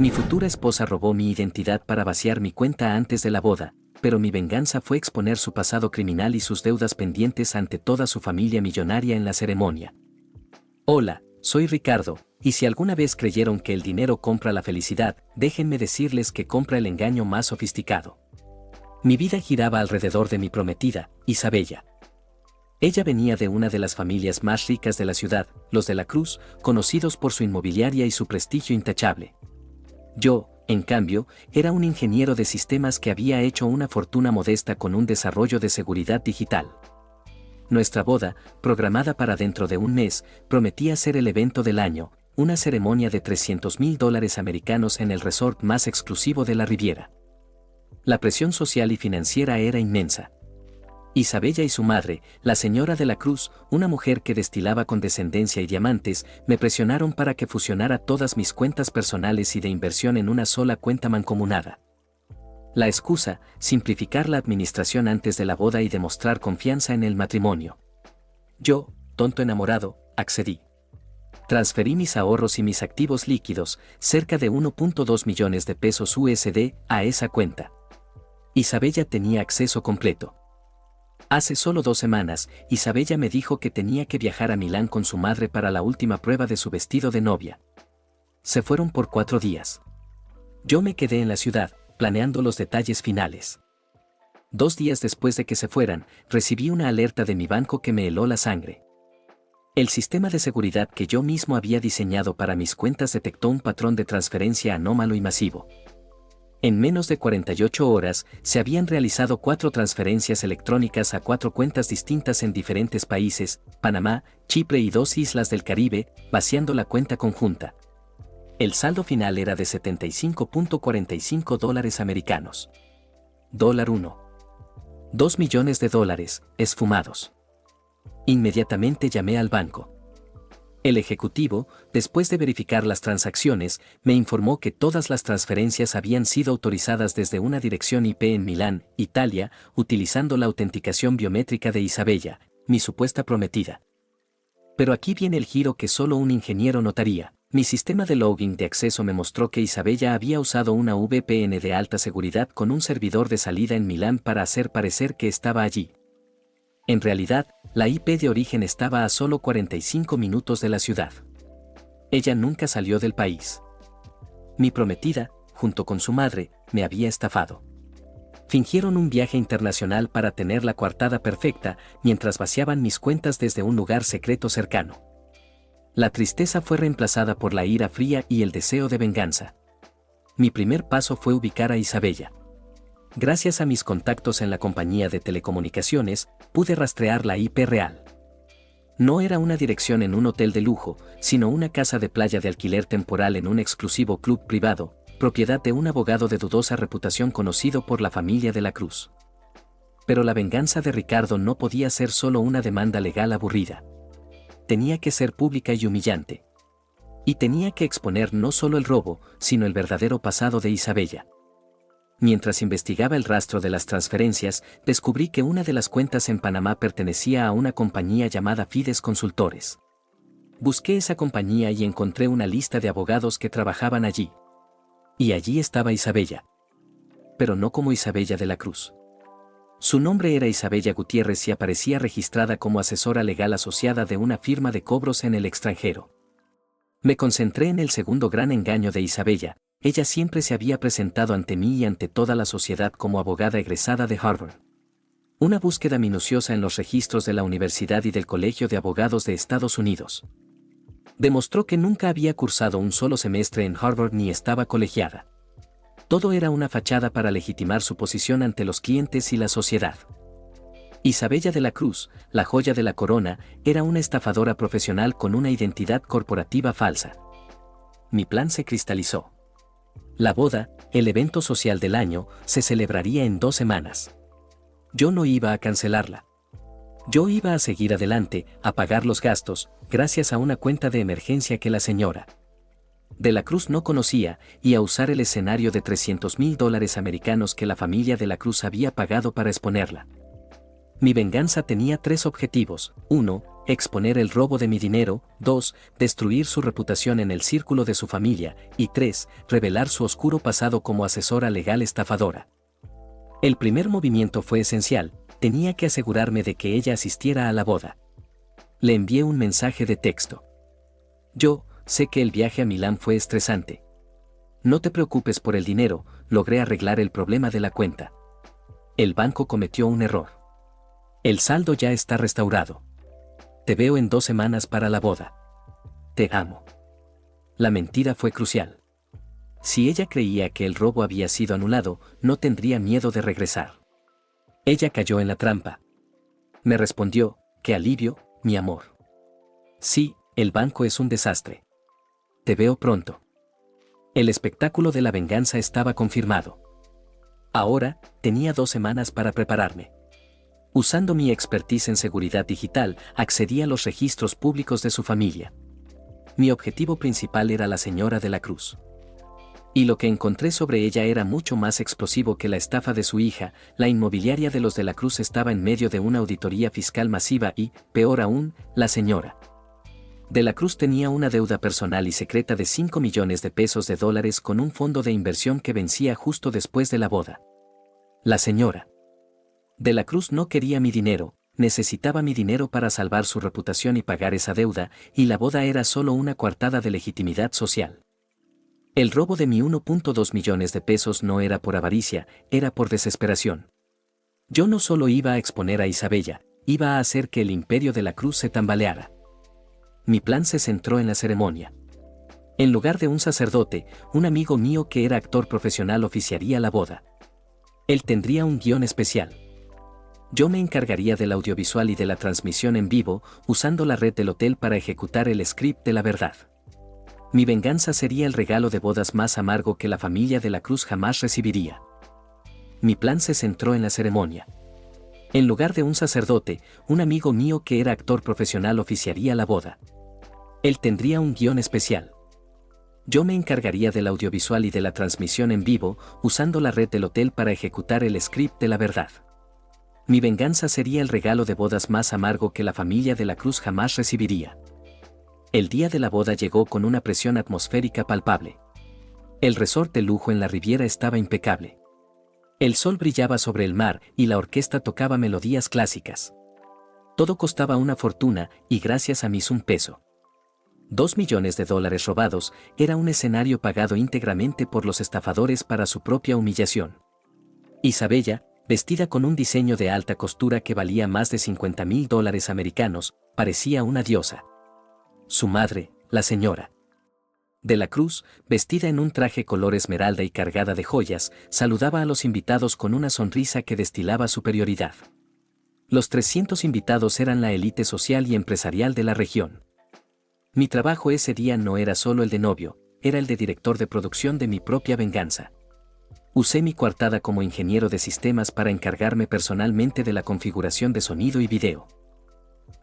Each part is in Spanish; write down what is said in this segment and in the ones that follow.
Mi futura esposa robó mi identidad para vaciar mi cuenta antes de la boda, pero mi venganza fue exponer su pasado criminal y sus deudas pendientes ante toda su familia millonaria en la ceremonia. Hola, soy Ricardo, y si alguna vez creyeron que el dinero compra la felicidad, déjenme decirles que compra el engaño más sofisticado. Mi vida giraba alrededor de mi prometida, Isabella. Ella venía de una de las familias más ricas de la ciudad, los de la Cruz, conocidos por su inmobiliaria y su prestigio intachable. Yo, en cambio, era un ingeniero de sistemas que había hecho una fortuna modesta con un desarrollo de seguridad digital. Nuestra boda, programada para dentro de un mes, prometía ser el evento del año, una ceremonia de $300,000 americanos en el resort más exclusivo de la Riviera. La presión social y financiera era inmensa. Isabella y su madre, la señora de la Cruz, una mujer que destilaba condescendencia y diamantes, me presionaron para que fusionara todas mis cuentas personales y de inversión en una sola cuenta mancomunada. La excusa, simplificar la administración antes de la boda y demostrar confianza en el matrimonio. Yo, tonto enamorado, accedí. Transferí mis ahorros y mis activos líquidos, cerca de 1.2 millones de pesos USD, a esa cuenta. Isabella tenía acceso completo. Hace solo 2 semanas, Isabella me dijo que tenía que viajar a Milán con su madre para la última prueba de su vestido de novia. Se fueron por 4 días. Yo me quedé en la ciudad, planeando los detalles finales. 2 días después de que se fueran, recibí una alerta de mi banco que me heló la sangre. El sistema de seguridad que yo mismo había diseñado para mis cuentas detectó un patrón de transferencia anómalo y masivo. En menos de 48 horas, se habían realizado 4 transferencias electrónicas a 4 cuentas distintas en diferentes países, Panamá, Chipre y 2 islas del Caribe, vaciando la cuenta conjunta. El saldo final era de $75.45 americanos. Dólar 1. $2 millones, esfumados. Inmediatamente llamé al banco. El ejecutivo, después de verificar las transacciones, me informó que todas las transferencias habían sido autorizadas desde una dirección IP en Milán, Italia, utilizando la autenticación biométrica de Isabella, mi supuesta prometida. Pero aquí viene el giro que solo un ingeniero notaría. Mi sistema de login de acceso me mostró que Isabella había usado una VPN de alta seguridad con un servidor de salida en Milán para hacer parecer que estaba allí. En realidad, la IP de origen estaba a solo 45 minutos de la ciudad. Ella nunca salió del país. Mi prometida, junto con su madre, me había estafado. Fingieron un viaje internacional para tener la coartada perfecta, mientras vaciaban mis cuentas desde un lugar secreto cercano. La tristeza fue reemplazada por la ira fría y el deseo de venganza. Mi primer paso fue ubicar a Isabella. Gracias a mis contactos en la compañía de telecomunicaciones, pude rastrear la IP real. No era una dirección en un hotel de lujo, sino una casa de playa de alquiler temporal en un exclusivo club privado, propiedad de un abogado de dudosa reputación conocido por la familia de la Cruz. Pero la venganza de Ricardo no podía ser solo una demanda legal aburrida. Tenía que ser pública y humillante. Y tenía que exponer no solo el robo, sino el verdadero pasado de Isabella. Mientras investigaba el rastro de las transferencias, descubrí que una de las cuentas en Panamá pertenecía a una compañía llamada Fides Consultores. Busqué esa compañía y encontré una lista de abogados que trabajaban allí. Y allí estaba Isabella. Pero no como Isabella de la Cruz. Su nombre era Isabella Gutiérrez y aparecía registrada como asesora legal asociada de una firma de cobros en el extranjero. Me concentré en el segundo gran engaño de Isabella. Ella siempre se había presentado ante mí y ante toda la sociedad como abogada egresada de Harvard. Una búsqueda minuciosa en los registros de la universidad y del Colegio de Abogados de Estados Unidos demostró que nunca había cursado un solo semestre en Harvard ni estaba colegiada. Todo era una fachada para legitimar su posición ante los clientes y la sociedad. Isabella de la Cruz, la joya de la corona, era una estafadora profesional con una identidad corporativa falsa. Mi plan se cristalizó. La boda, el evento social del año, se celebraría en 2 semanas. Yo no iba a cancelarla. Yo iba a seguir adelante, a pagar los gastos, gracias a una cuenta de emergencia que la señora de la Cruz no conocía, y a usar el escenario de $300,000 americanos que la familia de la Cruz había pagado para exponerla. Mi venganza tenía 3 objetivos. 1. exponer el robo de mi dinero, 2, destruir su reputación en el círculo de su familia, y 3, revelar su oscuro pasado como asesora legal estafadora. El primer movimiento fue esencial, tenía que asegurarme de que ella asistiera a la boda. Le envié un mensaje de texto. Yo sé que el viaje a Milán fue estresante. No te preocupes por el dinero, logré arreglar el problema de la cuenta. El banco cometió un error. El saldo ya está restaurado. Te veo en 2 semanas para la boda. Te amo. La mentira fue crucial. Si ella creía que el robo había sido anulado, no tendría miedo de regresar. Ella cayó en la trampa. Me respondió, qué alivio, mi amor. Sí, el banco es un desastre. Te veo pronto. El espectáculo de la venganza estaba confirmado. Ahora, tenía 2 semanas para prepararme. Usando mi expertise en seguridad digital, accedí a los registros públicos de su familia. Mi objetivo principal era la señora de la Cruz. Y lo que encontré sobre ella era mucho más explosivo que la estafa de su hija. La inmobiliaria de los de la Cruz estaba en medio de una auditoría fiscal masiva y, peor aún, la señora de la Cruz tenía una deuda personal y secreta de 5 millones de pesos de dólares con un fondo de inversión que vencía justo después de la boda. La señora de la Cruz no quería mi dinero, necesitaba mi dinero para salvar su reputación y pagar esa deuda, y la boda era solo una coartada de legitimidad social. El robo de mi 1.2 millones de pesos no era por avaricia, era por desesperación. Yo no solo iba a exponer a Isabella, iba a hacer que el imperio de la Cruz se tambaleara. Mi plan se centró en la ceremonia. En lugar de un sacerdote, un amigo mío que era actor profesional oficiaría la boda. Él tendría un guión especial. Yo me encargaría del audiovisual y de la transmisión en vivo, usando la red del hotel para ejecutar el script de la verdad. Mi venganza sería el regalo de bodas más amargo que la familia de la Cruz jamás recibiría. Mi plan se centró en la ceremonia. En lugar de un sacerdote, un amigo mío que era actor profesional oficiaría la boda. Él tendría un guión especial. Yo me encargaría del audiovisual y de la transmisión en vivo, usando la red del hotel para ejecutar el script de la verdad. Mi venganza sería el regalo de bodas más amargo que la familia de la Cruz jamás recibiría. El día de la boda llegó con una presión atmosférica palpable. El resort de lujo en la Riviera estaba impecable. El sol brillaba sobre el mar y la orquesta tocaba melodías clásicas. Todo costaba una fortuna y gracias a mí un peso. 2 millones de dólares robados era un escenario pagado íntegramente por los estafadores para su propia humillación. Isabella, vestida con un diseño de alta costura que valía más de $50,000 americanos, parecía una diosa. Su madre, la señora de la Cruz, vestida en un traje color esmeralda y cargada de joyas, saludaba a los invitados con una sonrisa que destilaba superioridad. Los 300 invitados eran la élite social y empresarial de la región. Mi trabajo ese día no era solo el de novio, era el de director de producción de mi propia venganza. Usé mi coartada como ingeniero de sistemas para encargarme personalmente de la configuración de sonido y video.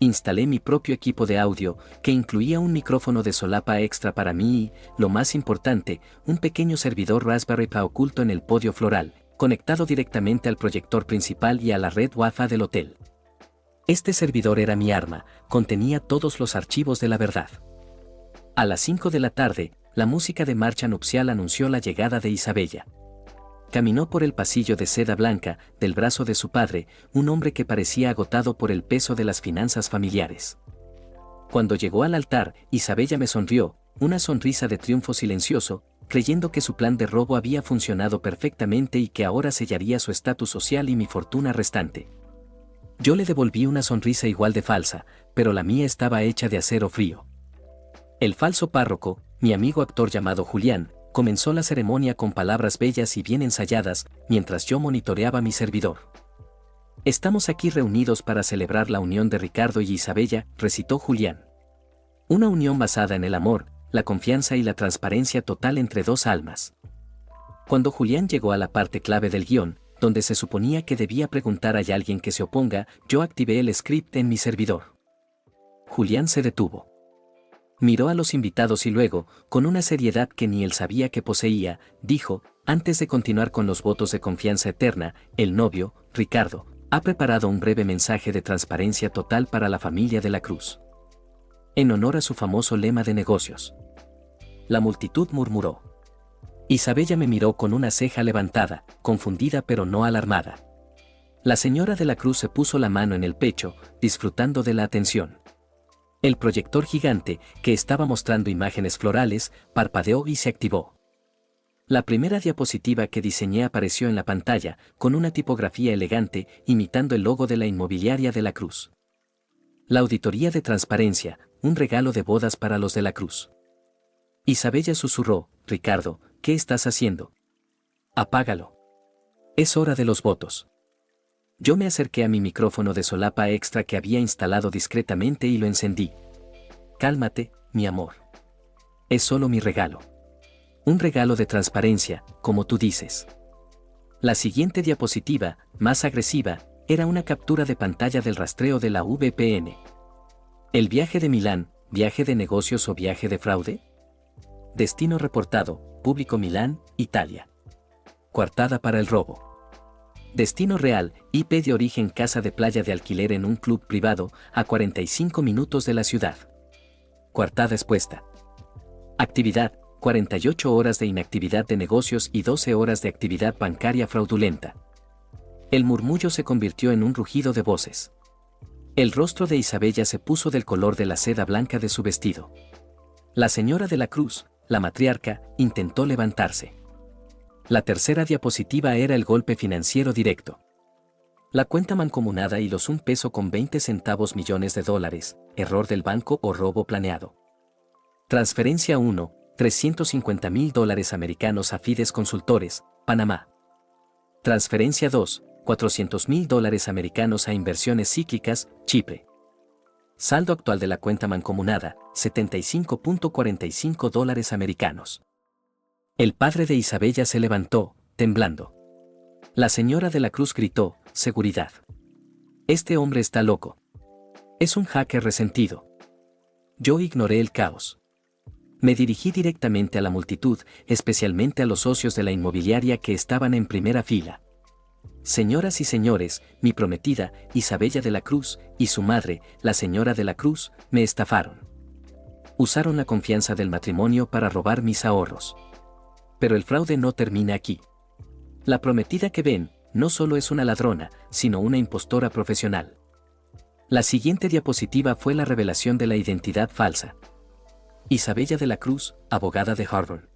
Instalé mi propio equipo de audio, que incluía un micrófono de solapa extra para mí y, lo más importante, un pequeño servidor Raspberry Pi oculto en el podio floral, conectado directamente al proyector principal y a la red Wi-Fi del hotel. Este servidor era mi arma, contenía todos los archivos de la verdad. A las 5 de la tarde, la música de marcha nupcial anunció la llegada de Isabella. Caminó por el pasillo de seda blanca, del brazo de su padre, un hombre que parecía agotado por el peso de las finanzas familiares. Cuando llegó al altar, Isabella me sonrió, una sonrisa de triunfo silencioso, creyendo que su plan de robo había funcionado perfectamente y que ahora sellaría su estatus social y mi fortuna restante. Yo le devolví una sonrisa igual de falsa, pero la mía estaba hecha de acero frío. El falso párroco, mi amigo actor llamado Julián, comenzó la ceremonia con palabras bellas y bien ensayadas, mientras yo monitoreaba mi servidor. Estamos aquí reunidos para celebrar la unión de Ricardo y Isabella, recitó Julián. Una unión basada en el amor, la confianza y la transparencia total entre dos almas. Cuando Julián llegó a la parte clave del guión, donde se suponía que debía preguntar a alguien que se oponga, yo activé el script en mi servidor. Julián se detuvo. Miró a los invitados y luego, con una seriedad que ni él sabía que poseía, dijo, antes de continuar con los votos de confianza eterna, el novio, Ricardo, Ha preparado un breve mensaje de transparencia total para la familia de la Cruz. En honor a su famoso lema de negocios. La multitud murmuró. Isabella me miró con una ceja levantada, confundida pero no alarmada. La señora de la Cruz se puso la mano en el pecho, disfrutando de la atención. El proyector gigante, que estaba mostrando imágenes florales, parpadeó y se activó. La primera diapositiva que diseñé apareció en la pantalla, con una tipografía elegante, imitando el logo de la inmobiliaria de la Cruz. La auditoría de transparencia, un regalo de bodas para los de la Cruz. Isabella susurró, Ricardo, ¿qué estás haciendo? Apágalo. Es hora de los votos. Yo me acerqué a mi micrófono de solapa extra que había instalado discretamente y lo encendí. Cálmate, mi amor. Es solo mi regalo. Un regalo de transparencia, como tú dices. La siguiente diapositiva, más agresiva, era una captura de pantalla del rastreo de la VPN. ¿El viaje de Milán, viaje de negocios o viaje de fraude? Destino reportado, público Milán, Italia. Coartada para el robo. Destino real, IP de origen casa de playa de alquiler en un club privado, a 45 minutos de la ciudad. Coartada expuesta. Actividad, 48 horas de inactividad de negocios y 12 horas de actividad bancaria fraudulenta. El murmullo se convirtió en un rugido de voces. El rostro de Isabella se puso del color de la seda blanca de su vestido. La señora de la Cruz, la matriarca, intentó levantarse. La tercera diapositiva era el golpe financiero directo. La cuenta mancomunada y los $1.20 millones, error del banco o robo planeado. Transferencia 1, $350.000 americanos a Fides Consultores, Panamá. Transferencia 2, $400.000 americanos a Inversiones Cíclicas, Chipre. Saldo actual de la cuenta mancomunada, $75.45 americanos. El padre de Isabella se levantó, temblando. La señora de la Cruz gritó, seguridad. Este hombre está loco. Es un hacker resentido. Yo ignoré el caos. Me dirigí directamente a la multitud, especialmente a los socios de la inmobiliaria que estaban en primera fila. Señoras y señores, mi prometida, Isabella de la Cruz, y su madre, la señora de la Cruz, me estafaron. Usaron la confianza del matrimonio para robar mis ahorros. Pero el fraude no termina aquí. La prometida que ven, no solo es una ladrona, sino una impostora profesional. La siguiente diapositiva fue la revelación de la identidad falsa. Isabella de la Cruz, abogada de Harvard.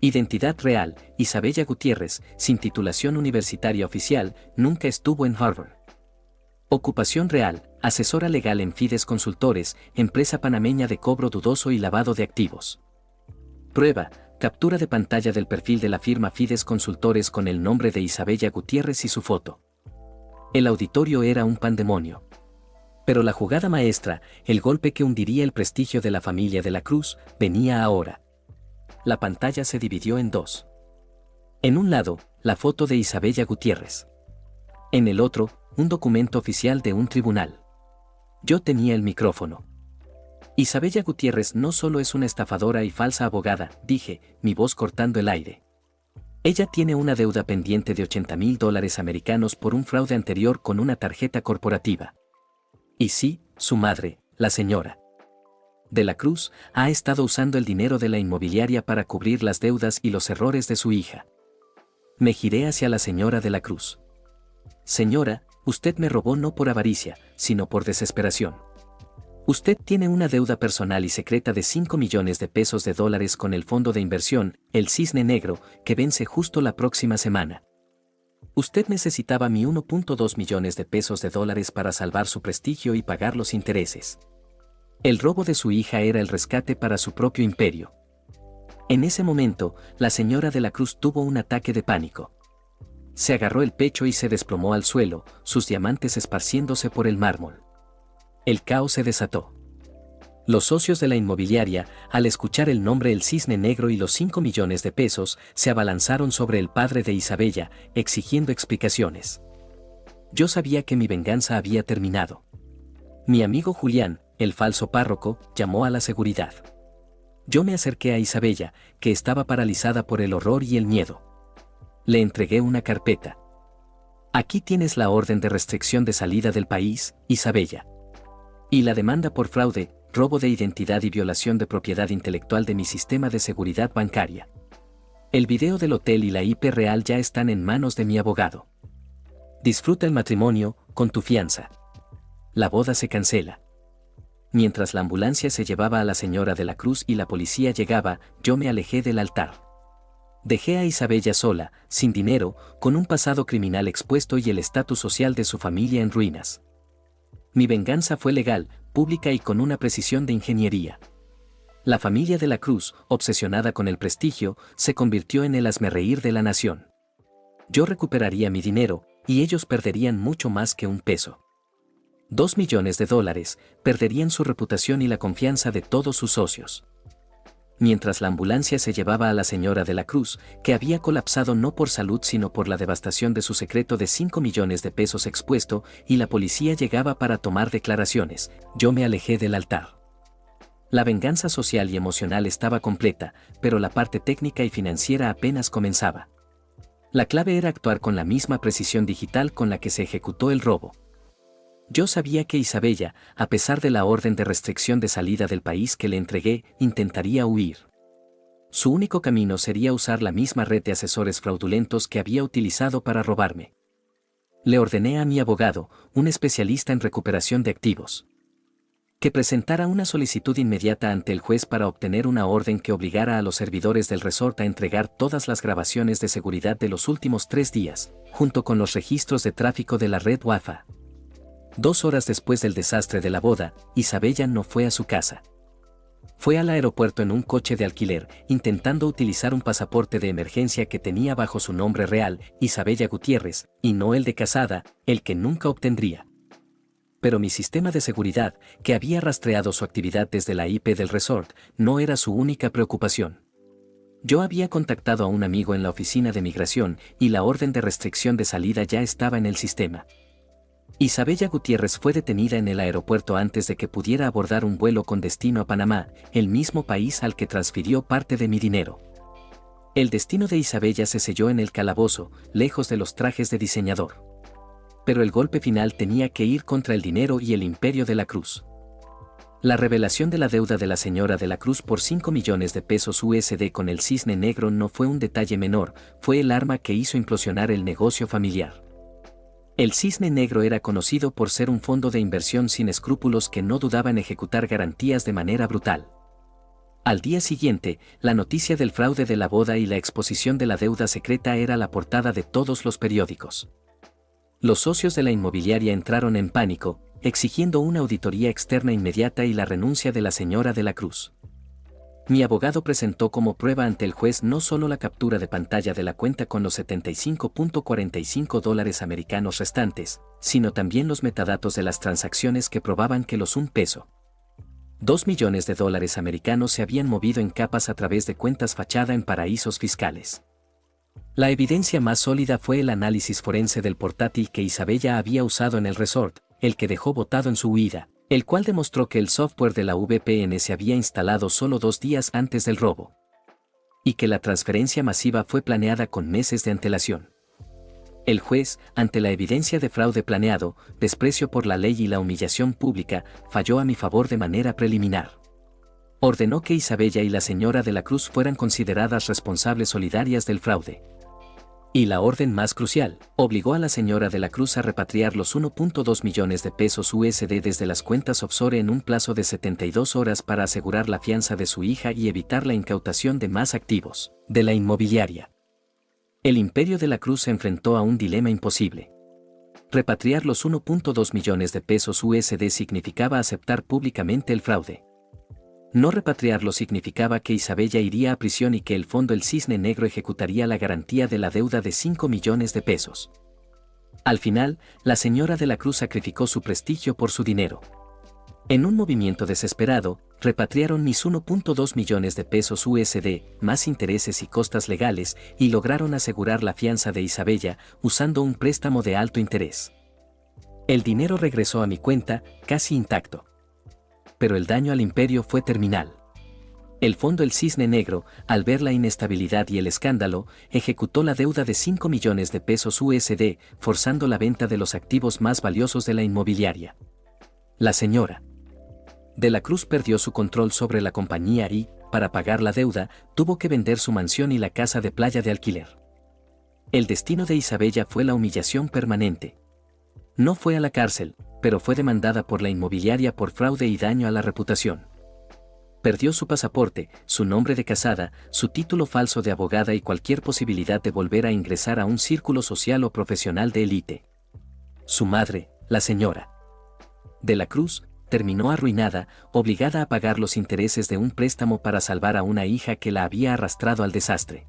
Identidad real, Isabella Gutiérrez, sin titulación universitaria oficial, nunca estuvo en Harvard. Ocupación real, asesora legal en Fides Consultores, empresa panameña de cobro dudoso y lavado de activos. Prueba, captura de pantalla del perfil de la firma Fides Consultores con el nombre de Isabella Gutiérrez y su foto. El auditorio era un pandemonio. Pero la jugada maestra, el golpe que hundiría el prestigio de la familia de la Cruz, venía ahora. La pantalla se dividió en dos. En un lado, la foto de Isabella Gutiérrez. En el otro, un documento oficial de un tribunal. Yo tenía el micrófono. Isabella Gutiérrez no solo es una estafadora y falsa abogada, dije, mi voz cortando el aire. Ella tiene una deuda pendiente de $80.000 americanos por un fraude anterior con una tarjeta corporativa. Y sí, su madre, la señora de la Cruz, ha estado usando el dinero de la inmobiliaria para cubrir las deudas y los errores de su hija. Me giré hacia la señora de la Cruz. Señora, usted me robó no por avaricia, sino por desesperación. Usted tiene una deuda personal y secreta de $5 millones con el fondo de inversión, el Cisne Negro, que vence justo la próxima semana. Usted necesitaba mi $1.2 millones para salvar su prestigio y pagar los intereses. El robo de su hija era el rescate para su propio imperio. En ese momento, la señora de la Cruz tuvo un ataque de pánico. Se agarró el pecho y se desplomó al suelo, sus diamantes esparciéndose por el mármol. El caos se desató. Los socios de la inmobiliaria, al escuchar el nombre El Cisne Negro y los $5 millones, se abalanzaron sobre el padre de Isabella, exigiendo explicaciones. Yo sabía que mi venganza había terminado. Mi amigo Julián, el falso párroco, llamó a la seguridad. Yo me acerqué a Isabella, que estaba paralizada por el horror y el miedo. Le entregué una carpeta. Aquí tienes la orden de restricción de salida del país, Isabella. Y la demanda por fraude, robo de identidad y violación de propiedad intelectual de mi sistema de seguridad bancaria. El video del hotel y la IP real ya están en manos de mi abogado. Disfruta el matrimonio, con tu fianza. La boda se cancela. Mientras la ambulancia se llevaba a la señora de la Cruz y la policía llegaba, yo me alejé del altar. Dejé a Isabella sola, sin dinero, con un pasado criminal expuesto y el estatus social de su familia en ruinas. Mi venganza fue legal, pública y con una precisión de ingeniería. La familia de la Cruz, obsesionada con el prestigio, se convirtió en el hazmerreír de la nación. Yo recuperaría mi dinero, y ellos perderían mucho más que un peso. $2 millones, perderían su reputación y la confianza de todos sus socios. Mientras la ambulancia se llevaba a la señora de la Cruz, que había colapsado no por salud sino por la devastación de su secreto de $5 millones expuesto, y la policía llegaba para tomar declaraciones, yo me alejé del altar. La venganza social y emocional estaba completa, pero la parte técnica y financiera apenas comenzaba. La clave era actuar con la misma precisión digital con la que se ejecutó el robo. Yo sabía que Isabella, a pesar de la orden de restricción de salida del país que le entregué, intentaría huir. Su único camino sería usar la misma red de asesores fraudulentos que había utilizado para robarme. Le ordené a mi abogado, un especialista en recuperación de activos, que presentara una solicitud inmediata ante el juez para obtener una orden que obligara a los servidores del resort a entregar todas las grabaciones de seguridad de los últimos 3 días, junto con los registros de tráfico de la red Wi-Fi. 2 horas después del desastre de la boda, Isabella no fue a su casa. Fue al aeropuerto en un coche de alquiler, intentando utilizar un pasaporte de emergencia que tenía bajo su nombre real, Isabella Gutiérrez, y no el de casada, el que nunca obtendría. Pero mi sistema de seguridad, que había rastreado su actividad desde la IP del resort, no era su única preocupación. Yo había contactado a un amigo en la oficina de migración y la orden de restricción de salida ya estaba en el sistema. Isabella Gutiérrez fue detenida en el aeropuerto antes de que pudiera abordar un vuelo con destino a Panamá, el mismo país al que transfirió parte de mi dinero. El destino de Isabella se selló en el calabozo, lejos de los trajes de diseñador. Pero el golpe final tenía que ir contra el dinero y el imperio de la Cruz. La revelación de la deuda de la señora de la Cruz por $5 millones USD con el Cisne Negro no fue un detalle menor, fue el arma que hizo implosionar el negocio familiar. El Cisne Negro era conocido por ser un fondo de inversión sin escrúpulos que no dudaba en ejecutar garantías de manera brutal. Al día siguiente, la noticia del fraude de la boda y la exposición de la deuda secreta era la portada de todos los periódicos. Los socios de la inmobiliaria entraron en pánico, exigiendo una auditoría externa inmediata y la renuncia de la señora de la Cruz. Mi abogado presentó como prueba ante el juez no solo la captura de pantalla de la cuenta con los $75.45 americanos restantes, sino también los metadatos de las transacciones que probaban que los $2 millones americanos se habían movido en capas a través de cuentas fachada en paraísos fiscales. La evidencia más sólida fue el análisis forense del portátil que Isabella había usado en el resort, el que dejó botado en su huida, el cual demostró que el software de la VPN se había instalado solo 2 días antes del robo. Y que la transferencia masiva fue planeada con meses de antelación. El juez, ante la evidencia de fraude planeado, desprecio por la ley y la humillación pública, falló a mi favor de manera preliminar. Ordenó que Isabella y la señora de la Cruz fueran consideradas responsables solidarias del fraude. Y la orden más crucial, obligó a la señora de la Cruz a repatriar los $1.2 millones USD desde las cuentas offshore en un plazo de 72 horas para asegurar la fianza de su hija y evitar la incautación de más activos de la inmobiliaria. El imperio de la Cruz se enfrentó a un dilema imposible. Repatriar los $1.2 millones USD significaba aceptar públicamente el fraude. No repatriarlo significaba que Isabella iría a prisión y que el fondo El Cisne Negro ejecutaría la garantía de la deuda de $5 millones. Al final, la señora de la Cruz sacrificó su prestigio por su dinero. En un movimiento desesperado, repatriaron mis $1.2 millones USD, más intereses y costas legales, y lograron asegurar la fianza de Isabella, usando un préstamo de alto interés. El dinero regresó a mi cuenta, casi intacto. Pero el daño al imperio fue terminal. El fondo El Cisne Negro, al ver la inestabilidad y el escándalo, ejecutó la deuda de 5 millones de pesos USD, forzando la venta de los activos más valiosos de la inmobiliaria. La señora de la Cruz perdió su control sobre la compañía y, para pagar la deuda, tuvo que vender su mansión y la casa de playa de alquiler. El destino de Isabella fue la humillación permanente. No fue a la cárcel, pero fue demandada por la inmobiliaria por fraude y daño a la reputación. Perdió su pasaporte, su nombre de casada, su título falso de abogada y cualquier posibilidad de volver a ingresar a un círculo social o profesional de élite. Su madre, la señora de la Cruz, terminó arruinada, obligada a pagar los intereses de un préstamo para salvar a una hija que la había arrastrado al desastre.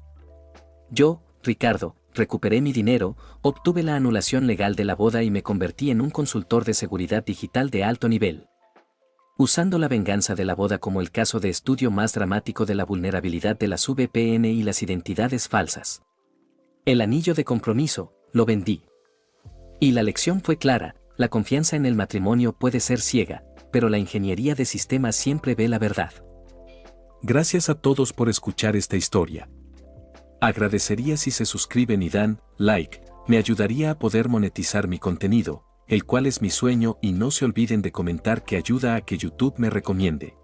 Yo, Ricardo, recuperé mi dinero, obtuve la anulación legal de la boda y me convertí en un consultor de seguridad digital de alto nivel. Usando la venganza de la boda como el caso de estudio más dramático de la vulnerabilidad de las VPN y las identidades falsas. El anillo de compromiso, lo vendí. Y la lección fue clara, la confianza en el matrimonio puede ser ciega, pero la ingeniería de sistemas siempre ve la verdad. Gracias a todos por escuchar esta historia. Agradecería si se suscriben y dan like, me ayudaría a poder monetizar mi contenido, el cual es mi sueño, y no se olviden de comentar que ayuda a que YouTube me recomiende.